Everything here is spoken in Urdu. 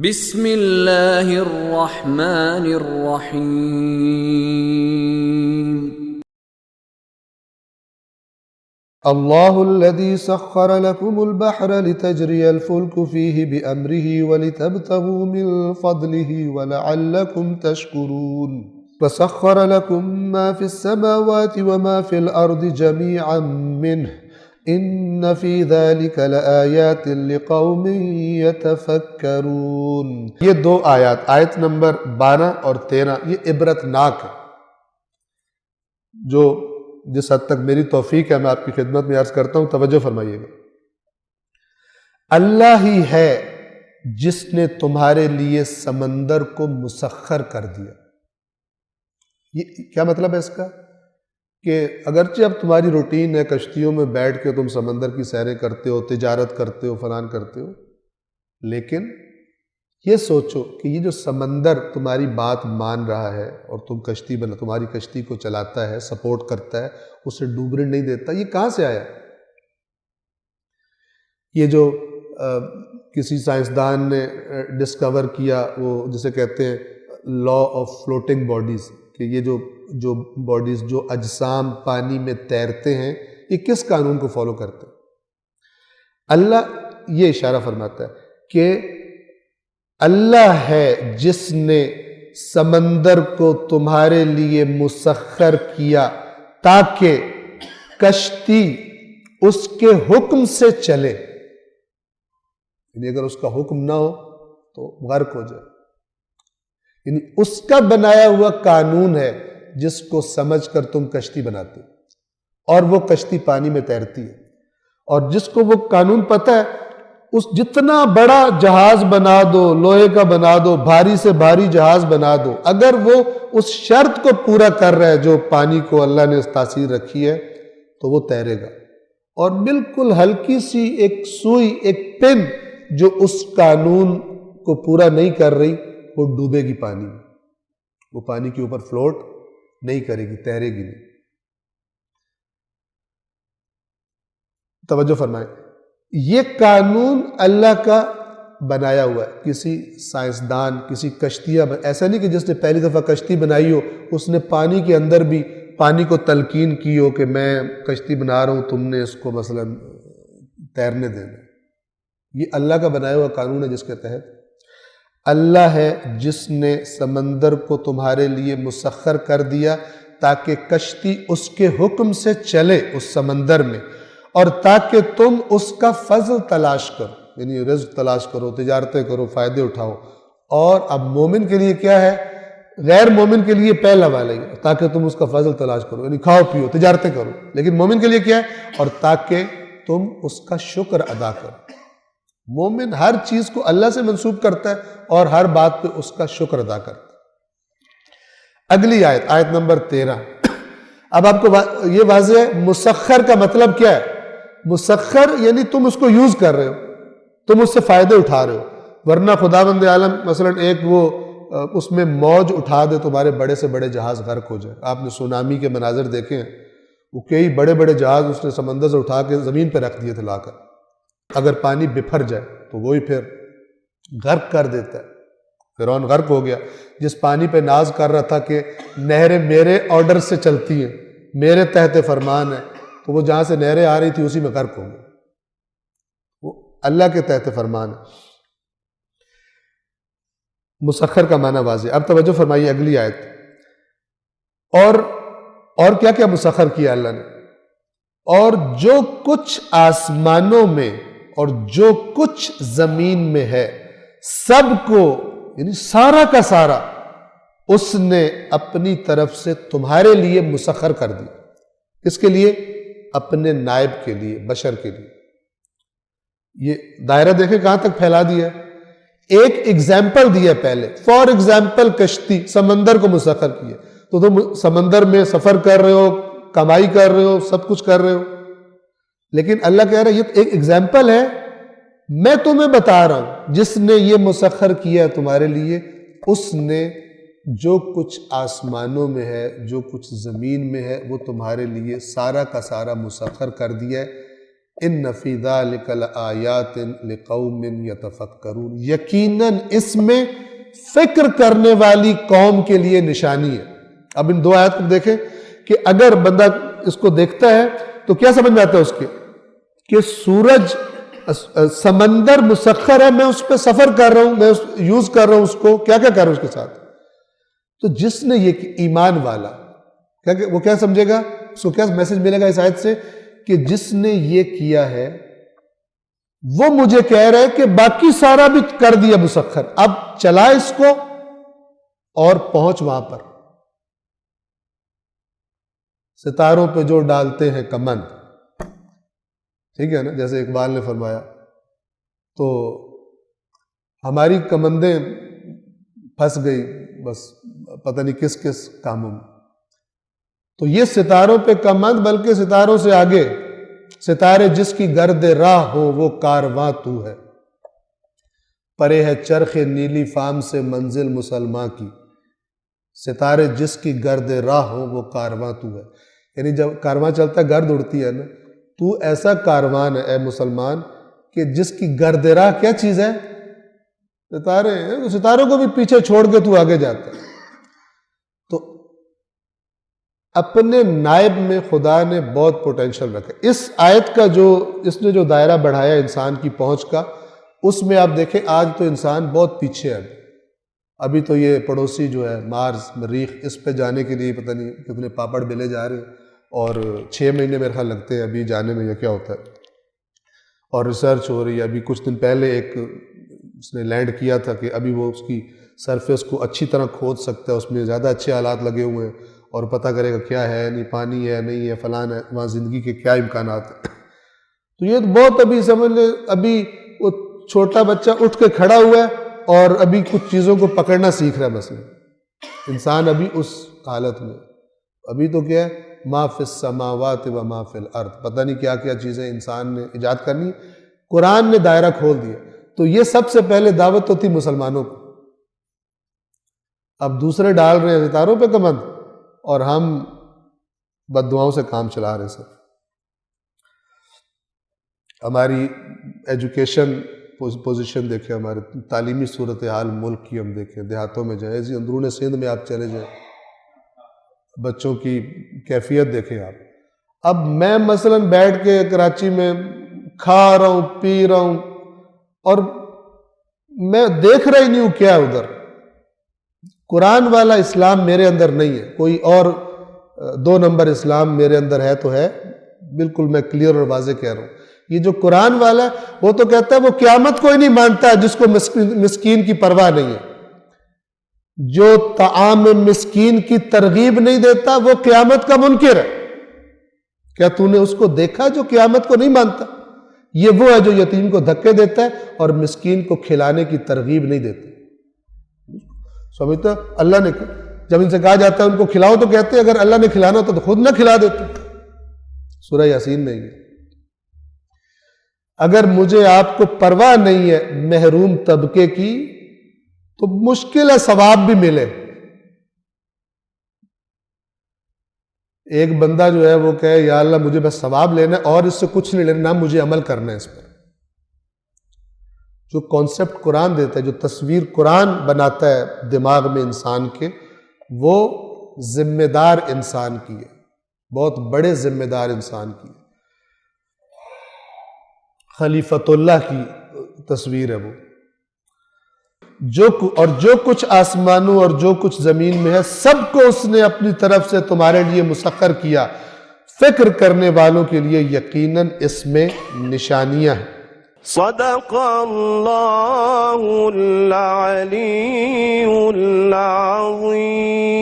بسم اللہ الرحمن الرحیم اللہ الذي سخر لكم البحر لتجري الفلك فيه بأمره ولتبتغوا من فضله ولعلكم تشكرون وسخر لكم ما في السماوات وما في الأرض جميعا منه ان فی ذلک لآیات لقوم یتفکرون۔ یہ دو آیات، آیت نمبر 12 اور 13، یہ عبرتناک ہے، جو جس حد تک میری توفیق ہے میں آپ کی خدمت میں عرض کرتا ہوں، توجہ فرمائیے گا۔ اللہ ہی ہے جس نے تمہارے لیے سمندر کو مسخر کر دیا۔ یہ کیا مطلب ہے اس کا؟ کہ اگرچہ اب تمہاری روٹین ہے، کشتیوں میں بیٹھ کے تم سمندر کی سیریں کرتے ہو، تجارت کرتے ہو، فلان کرتے ہو، لیکن یہ سوچو کہ یہ جو سمندر تمہاری بات مان رہا ہے اور تمہاری کشتی کو چلاتا ہے، سپورٹ کرتا ہے، اسے ڈوبنے نہیں دیتا، یہ کہاں سے آیا؟ یہ جو کسی سائنسدان نے ڈسکور کیا، وہ جسے کہتے ہیں لا آف فلوٹنگ باڈیز، کہ یہ جو باڈیز، جو اجسام پانی میں تیرتے ہیں، یہ کس قانون کو فالو کرتے ہیں؟ اللہ یہ اشارہ فرماتا ہے کہ اللہ ہے جس نے سمندر کو تمہارے لیے مسخر کیا تاکہ کشتی اس کے حکم سے چلے، یعنی اگر اس کا حکم نہ ہو تو غرق ہو جائے۔ یعنی اس کا بنایا ہوا قانون ہے جس کو سمجھ کر تم کشتی بناتے، اور وہ کشتی پانی میں تیرتی ہے، اور جس کو وہ قانون پتہ ہے، اس جتنا بڑا جہاز بنا دو، لوہے کا بنا دو، بھاری سے بھاری جہاز بنا دو، اگر وہ اس شرط کو پورا کر رہا ہے جو پانی کو اللہ نے اس تاثیر رکھی ہے، تو وہ تیرے گا۔ اور بالکل ہلکی سی ایک سوئی، ایک پن جو اس قانون کو پورا نہیں کر رہی، وہ ڈوبے گی پانی میں، وہ پانی کے اوپر فلوٹ نہیں کرے گی، تیرے گی نہیں۔ توجہ فرمائیں، یہ قانون اللہ کا بنایا ہوا ہے۔ کسی سائنسدان، کسی کشتیاں، ایسا نہیں کہ جس نے پہلی دفعہ کشتی بنائی ہو اس نے پانی کے اندر بھی پانی کو تلقین کی ہو کہ میں کشتی بنا رہا ہوں، تم نے اس کو مثلا تیرنے دینا۔ یہ اللہ کا بنایا ہوا قانون ہے جس کے تحت اللہ ہے جس نے سمندر کو تمہارے لیے مسخر کر دیا تاکہ کشتی اس کے حکم سے چلے اس سمندر میں، اور تاکہ تم اس کا فضل تلاش کرو، یعنی رزق تلاش کرو، تجارتیں کرو، فائدے اٹھاؤ۔ اور اب مومن کے لیے کیا ہے؟ غیر مومن کے لیے پہلا والا ہی، تاکہ تم اس کا فضل تلاش کرو، یعنی کھاؤ پیو، تجارتیں کرو۔ لیکن مومن کے لیے کیا ہے؟ اور تاکہ تم اس کا شکر ادا کرو۔ مومن ہر چیز کو اللہ سے منسوب کرتا ہے اور ہر بات پہ اس کا شکر ادا کرتا ہے۔ اگلی آیت، آیت نمبر 13۔ اب آپ کو یہ واضح ہے مسخر کا مطلب کیا ہے۔ مسخر یعنی تم اس کو یوز کر رہے ہو، تم اس سے فائدے اٹھا رہے ہو، ورنہ خداوند عالم مثلا ایک وہ اس میں موج اٹھا دے، تمہارے بڑے سے بڑے جہاز غرق ہو جائے۔ آپ نے سونامی کے مناظر دیکھے ہیں، وہ کئی بڑے بڑے جہاز اس نے سمندر سے اٹھا کے زمین پہ رکھ دیے تھے لا کر، اگر پانی بپھر جائے تو وہی پھر غرق کر دیتا ہے۔ فرعون غرق ہو گیا، جس پانی پہ ناز کر رہا تھا کہ نہریں میرے آرڈر سے چلتی ہیں، میرے تحت فرمان ہے، تو وہ جہاں سے نہریں آ رہی تھی اسی میں غرق ہو گیا۔ وہ اللہ کے تحت فرمان ہے۔ مسخر کا معنی واضح۔ اب توجہ فرمائیے اگلی آیت۔ اور کیا کیا مسخر کیا اللہ نے؟ اور جو کچھ آسمانوں میں اور جو کچھ زمین میں ہے سب کو، یعنی سارا کا سارا، اس نے اپنی طرف سے تمہارے لیے مسخر کر دی۔ کس کے لیے؟ اپنے نائب کے لیے، بشر کے لیے۔ یہ دائرہ دیکھیں کہاں تک پھیلا دیا ہے۔ ایک ایگزامپل دیا پہلے، فار ایگزامپل کشتی، سمندر کو مسخر کیا، تو تم سمندر میں سفر کر رہے ہو، کمائی کر رہے ہو، سب کچھ کر رہے ہو، لیکن اللہ کہہ رہا ہے یہ ایک ایگزامپل ہے، میں تمہیں بتا رہا ہوں جس نے یہ مسخر کیا تمہارے لیے، اس نے جو کچھ آسمانوں میں ہے، جو کچھ زمین میں ہے، وہ تمہارے لیے سارا کا سارا مسخر کر دیا ہے، ان فی ذلک لآیات لقوم یتفکرون، یقیناً اس میں فکر کرنے والی قوم کے لیے نشانی ہے۔ اب ان دو آیات کو دیکھیں کہ اگر بندہ اس کو دیکھتا ہے تو کیا سمجھ میں آتا ہے اس کے کہ سورج سمندر مسخر ہے، میں اس پہ سفر کر رہا ہوں، میں یوز کر رہا ہوں اس کو، کیا کیا کر رہا ہوں اس کے ساتھ۔ تو جس نے یہ ایمان والا وہ کیا سمجھے گا، اس کو کیا میسج ملے گا اس آیت سے کہ جس نے یہ کیا ہے وہ مجھے کہہ رہا ہے کہ باقی سارا بھی کر دیا مسخر، اب چلا اس کو اور پہنچ وہاں پر۔ ستاروں پہ جو ڈالتے ہیں کمند، ٹھیک ہے نا، جیسے اقبال نے فرمایا، تو ہماری کمندیں پھنس گئی بس پتہ نہیں کس کس کاموں میں۔ تو یہ ستاروں پہ کمند بلکہ ستاروں سے آگے، ستارے جس کی گرد راہ ہو وہ کارواں تو ہے، پرے ہے چرخ نیلی فام سے منزل مسلمان کی، ستارے جس کی گرد راہ ہو وہ کارواں تو ہے۔ یعنی جب کارواں چلتا ہے گرد اڑتی ہے نا، تو ایسا کاروان ہے اے مسلمان کہ جس کی گرد راہ کیا چیز ہے، ستارے ہیں، ستاروں کو بھی پیچھے چھوڑ کے تو آگے جاتا ہے۔ تو اپنے نائب میں خدا نے بہت پوٹینشل رکھا۔ اس آیت کا اس نے جو دائرہ بڑھایا انسان کی پہنچ کا، اس میں آپ دیکھیں آج تو انسان بہت پیچھے ہے۔ ابھی تو یہ پڑوسی جو ہے مارس مریخ، اس پہ جانے کے لیے پتہ نہیں کتنے پاپڑ بیلے جا رہے ہیں، اور 6 مہینے میرے خیال لگتے ہیں ابھی جانے میں، یا کیا ہوتا ہے، اور ریسرچ ہو رہی ہے۔ ابھی کچھ دن پہلے ایک اس نے لینڈ کیا تھا کہ ابھی وہ اس کی سرفیس کو اچھی طرح کھود سکتا ہے، اس میں زیادہ اچھے آلات لگے ہوئے ہیں، اور پتہ کرے گا کیا ہے، نہیں پانی ہے نہیں ہے فلان ہے، وہاں زندگی کے کیا امکانات ہیں۔ تو یہ بہت ابھی سمجھ لیں، ابھی وہ چھوٹا بچہ اٹھ کے کھڑا ہوا ہے اور ابھی کچھ چیزوں کو پکڑنا سیکھ رہا ہے، مثلا انسان ابھی اس حالت میں۔ ابھی تو کیا ہے، ما فی السماوات و ما فی الارض، پتہ نہیں کیا کیا چیزیں انسان نے ایجاد کرنی ہے، قرآن نے دائرہ کھول دیا۔ تو یہ سب سے پہلے دعوت ہوتی مسلمانوں کو، اب دوسرے ڈال رہے ہیں ستاروں پہ کمند، اور ہم بد دعاؤں سے کام چلا رہے ہیں۔ سر ہماری ایجوکیشن پوزیشن دیکھیں، ہمارے تعلیمی صورتحال ملک کی ہم دیکھیں، دیہاتوں میں جائیں، اندرون سندھ میں آپ چلے جائیں، بچوں کی کیفیت دیکھیں آپ۔ اب میں مثلا بیٹھ کے کراچی میں کھا رہا ہوں، پی رہا ہوں، اور میں دیکھ رہا ہی نہیں ہوں کیا ادھر۔ قرآن والا اسلام میرے اندر نہیں ہے، کوئی اور 2 نمبر اسلام میرے اندر ہے تو ہے، بالکل میں کلیئر اور واضح کہہ رہا ہوں۔ یہ جو قرآن والا ہے وہ تو کہتا ہے وہ قیامت کوئی نہیں مانتا جس کو مسکین کی پرواہ نہیں ہے، جو طعام مسکین کی ترغیب نہیں دیتا وہ قیامت کا منکر ہے۔ کیا تو نے اس کو دیکھا جو قیامت کو نہیں مانتا؟ یہ وہ ہے جو یتیم کو دھکے دیتا ہے اور مسکین کو کھلانے کی ترغیب نہیں دیتا۔ سمجھتا اللہ نے جب ان سے کہا جاتا ہے ان کو کھلاؤ تو کہتے ہیں اگر اللہ نے کھلانا ہوتا تو خود نہ کھلا دیتے۔ سورہ یاسین میں یہ، اگر مجھے آپ کو پرواہ نہیں ہے محروم طبقے کی تو مشکل ہے ثواب بھی ملے۔ ایک بندہ جو ہے وہ کہے یا اللہ مجھے بس ثواب لینا ہے اور اس سے کچھ نہیں لینا، نہ مجھے عمل کرنا ہے اس پر۔ جو کانسیپٹ قرآن دیتا ہے، جو تصویر قرآن بناتا ہے دماغ میں انسان کے، وہ ذمہ دار انسان کی ہے، بہت بڑے ذمہ دار انسان کی ہے، خلیفۃ اللہ کی تصویر ہے وہ۔ جو کچھ آسمانوں اور جو کچھ زمین میں ہے سب کو اس نے اپنی طرف سے تمہارے لیے مسخر کیا، فکر کرنے والوں کے لیے یقیناً اس میں نشانیاں ہیں۔ صدق اللہ العلی العظیم۔